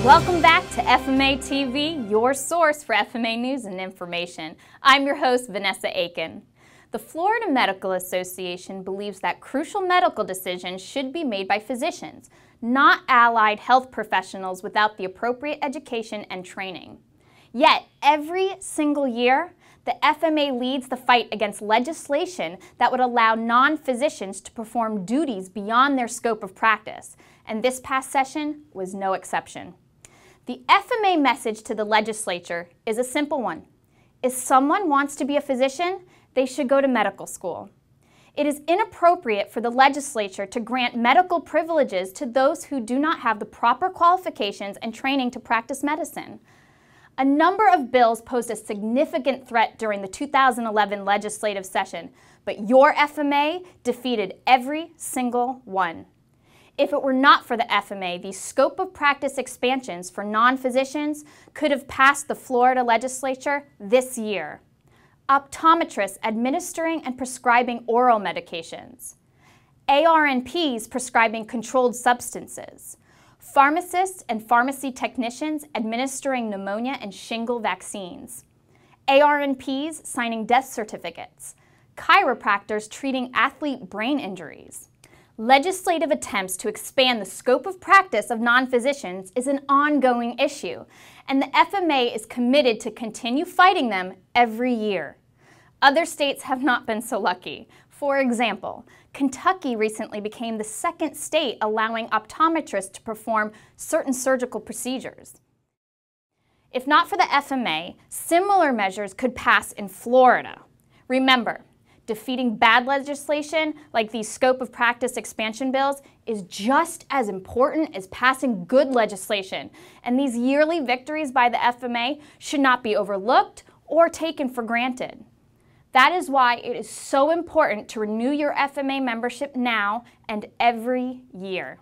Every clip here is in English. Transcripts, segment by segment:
Welcome back to FMA TV, your source for FMA news and information. I'm your host, Vanessa Aiken. The Florida Medical Association believes that crucial medical decisions should be made by physicians, not allied health professionals without the appropriate education and training. Yet, every single year, the FMA leads the fight against legislation that would allow non-physicians to perform duties beyond their scope of practice, and this past session was no exception. The FMA message to the legislature is a simple one. If someone wants to be a physician, they should go to medical school. It is inappropriate for the legislature to grant medical privileges to those who do not have the proper qualifications and training to practice medicine. A number of bills posed a significant threat during the 2011 legislative session, but your FMA defeated every single one. If it were not for the FMA, the scope of practice expansions for non-physicians could have passed the Florida legislature this year. Optometrists administering and prescribing oral medications. ARNPs prescribing controlled substances. Pharmacists and pharmacy technicians administering pneumonia and shingle vaccines. ARNPs signing death certificates. Chiropractors treating athlete brain injuries. Legislative attempts to expand the scope of practice of non-physicians is an ongoing issue, and the FMA is committed to continue fighting them every year. Other states have not been so lucky. For example, Kentucky recently became the second state allowing optometrists to perform certain surgical procedures. If not for the FMA, similar measures could pass in Florida. Remember, defeating bad legislation like these scope of practice expansion bills is just as important as passing good legislation, and these yearly victories by the FMA should not be overlooked or taken for granted. That is why it is so important to renew your FMA membership now and every year.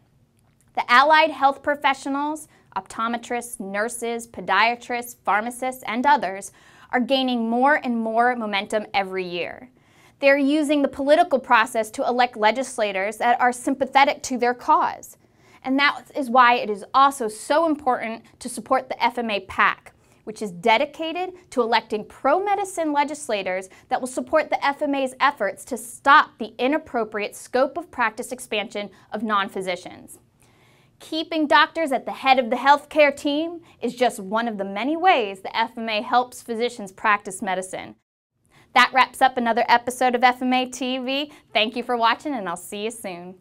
The allied health professionals, optometrists, nurses, podiatrists, pharmacists, and others are gaining more and more momentum every year. They're using the political process to elect legislators that are sympathetic to their cause. And that is why it is also so important to support the FMA PAC, which is dedicated to electing pro-medicine legislators that will support the FMA's efforts to stop the inappropriate scope of practice expansion of non-physicians. Keeping doctors at the head of the healthcare team is just one of the many ways the FMA helps physicians practice medicine. That wraps up another episode of FMA TV. Thank you for watching, and I'll see you soon.